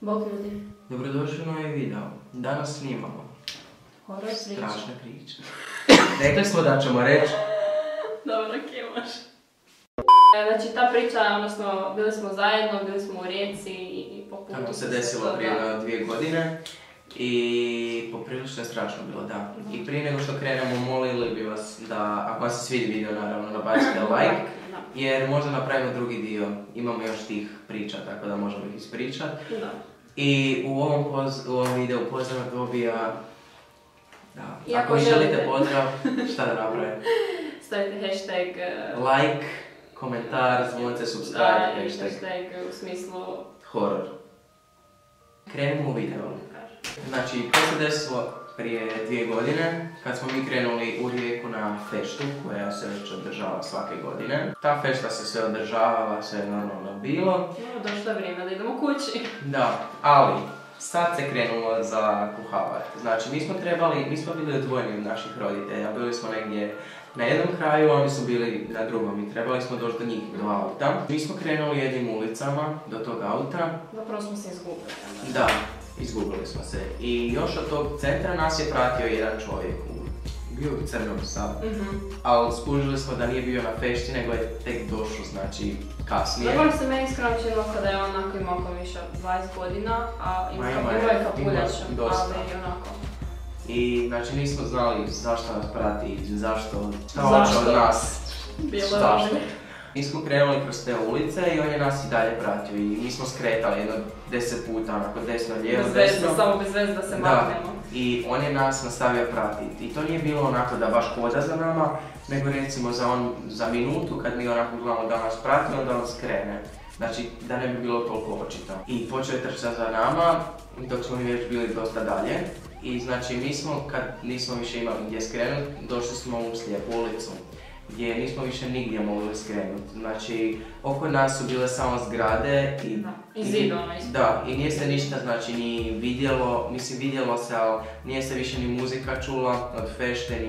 Bog ljudi. Dobrodošli u novi video. Danas snimamo Horor priče. strašne priče. Rekli smo da ćemo reći. Dobro, kimaš. Znači ta priča, odnosno bili smo zajedno, bili smo u Rijeci i popuno. Kako se desilo prije 2 godine. I poprilično je strašno bilo, da. I prije nego što krenemo, molili bi vas da, ako vam se svidi video, naravno, nabacite like. Jer možda napravimo drugi dio, imamo još tih priča, tako da možemo ih ispričati. Da. I u ovom videu pozdrav dobija, da, I ako želite pozdrav, šta da napravim? Stavite hashtag... Like, komentar, zvonce, subscribe, hashtag. Hashtag u smislu... Horor. Krenimo u video. Znači, to se desilo prije 2 godine, kad smo mi krenuli u Rijeku na feštu, koja se već održava svake godine. Ta fešta se sve održavala, sve je normalno bilo. Došlo je vrijeme da idemo kući. Da, ali sad se krenulo za kuhavat. Znači, mi smo bili odvojeni od naših roditelja, bili smo negdje na jednom kraju, oni su bili na drugom i trebali smo doći do njih, do auta. Mi smo krenuli jednim ulicama do tog auta. Zapravo smo se izgubili. Da, izgubili smo se. I još od tog centra nas je pratio jedan čovjek. Bio u crnom sad. Ali skužili smo da nije bio na fešti, nego je tek došao, znači kasnije. Zapravo se meni iskreno činilo kada je onako imao oko više od 20 godina, a ima je kapuljača, ali onako. I znači nismo znali zašto nas prati, zašto, šta hoće od nas, zašto. Mi smo krenuli kroz te ulice i on je nas i dalje pratio i mi smo skretali jedno 10 puta, onako desno, lijevo, desno. Samo bez veze da se maknemo. I on je nas nastavio pratiti. I to nije bilo onako da baš hoda za nama, nego recimo za minutu kad mi onako gledamo da nas prati, onda on skrene. Znači da ne bi bilo toliko očito. I počeo je trčati za nama, dok smo mi već bili dosta dalje. I znači mi smo, kad nismo više imali gdje skrenuti, došli smo u slijepu ulicu, gdje nismo više nigdje mogli skrenuti. Znači, oko nas su bile samo zgrade i zidova isto. Da, i nije se ništa, znači, ni vidjelo, mislim vidjelo se, ali nije se više ni muzika čula od fešte,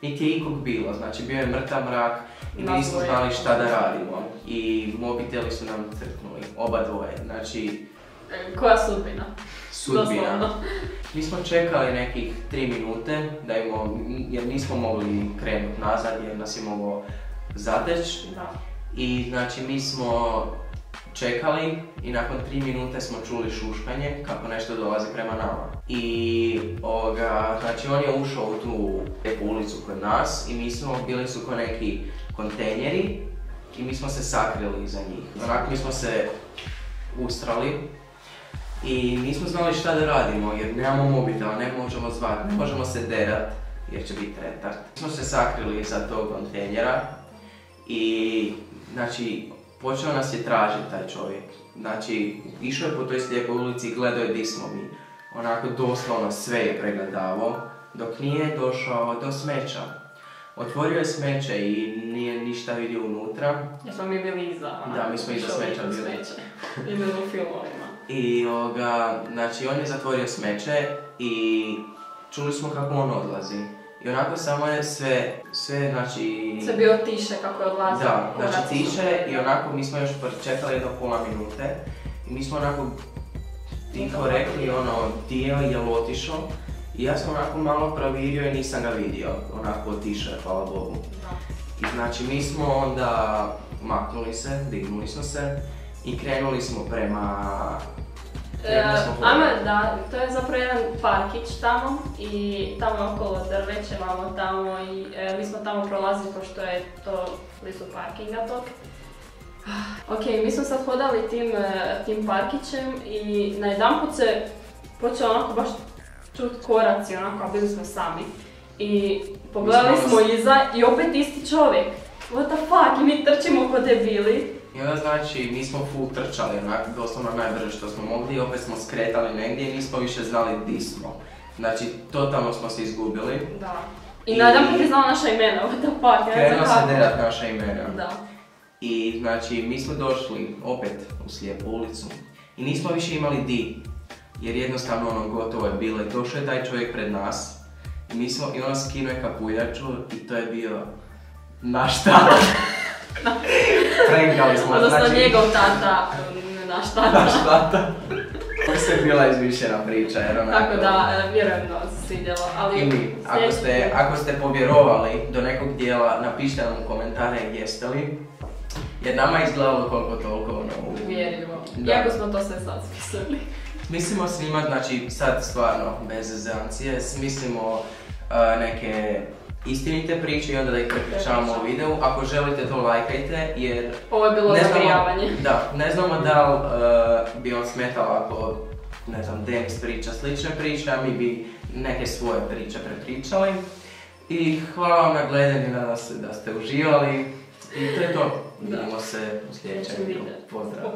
niti je ikog bilo. Znači, bio je mrtav mrak i mi nismo znali šta da radimo. I mobiteli su nam crknuli, oba dvoje, znači... Koja sudbina? Sudbina. Mi smo čekali nekih 3 minute, jer nismo mogli krenuti nazad jer nas je moglo zateći. I znači mi smo čekali i nakon 3 minute smo čuli šuškanje kako nešto dolazi prema nama. I znači on je ušao u tu ulicu kod nas i bili su ko neki kontejneri i mi smo se sakrili iza njih. Onako mi smo se ustrali. I nismo znali šta da radimo jer nemamo mobitela, ne možemo zvati, ne možemo se derat jer će biti retard. Mi smo se sakrili iza tog kontejnera i znači počeo nas je tražiti taj čovjek. Znači išao je po toj slijepoj ulici i gledao je di smo mi. Onako doslovno sve je pregledavao dok nije došao do smeća. Otvorio je smeće i nije ništa vidio unutra. Jer smo mi bili iza. Da, mi smo iza smeća bili. I bili u filmovima. I znači on je zatvorio smeće i čuli smo kako on odlazi. I onako samo je sve znači... Sve bio tiše kako je odlazio. Da, znači tiše i onako mi smo još čekali jedno pola minute. I mi smo onako tiho rekli di je li otišao. I ja sam onako malo provirio i nisam ga vidio. Onako otišao je, hvala Bogu. I znači mi smo onda maknuli se, dignuli smo se. I krenuli smo prema... to je zapravo jedan parkić tamo i tamo okolo drveće, vamo tamo i mi smo tamo prolazili pošto je to blizu parkinga tog. Ok, mi smo sad hodali tim parkićem i najedanput se počeo onako baš čut koraci onako, a bili smo sami. I pogledali smo iza i opet isti čovjek. What the fuck, i mi trčimo ko debili. I onda znači mi smo full trčali, doslovno najbrže što smo mogli i opet smo skretali negdje i nismo više znali di smo. Znači totalno smo se izgubili. Da. I najedanput je znao naša imena, what the fuck, ja krenuo se derat naša imena. Da. I znači mi smo došli opet u slijepu ulicu i nismo više imali di. Jer jednostavno gotovo je bilo i došao je taj čovjek pred nas. I on skinuo je kapuljaču i to je bio naš tata. Prenkali smo, odnosno njegov tata, naš tata. Naš tata. sve bila izmišljena priča, jer onako... Tako da, vjerujem da vam se svidjelo, ali... I mi, ako ste povjerovali do nekog dijela, napišite nam u komentare jeste li, jer nama je izgledalo koliko toliko uvjerljivo. Iako smo to sve sad smislili. Mislimo snimati, znači sad stvarno bez zezancije, smislimo neke istinite priče i onda da ih prepričavamo u videu. Ako želite to lajkajte jer... Ovo je bilo zabrijavanje. Da, ne znamo da li bi vam smetalo ako, ne znam, Denis priča slične priče, a mi bi neke svoje priče prepričali. I hvala vam na gledanju, nadam se da ste uživali. I to je to. Vidimo se u sljedećem videu. Pozdrav!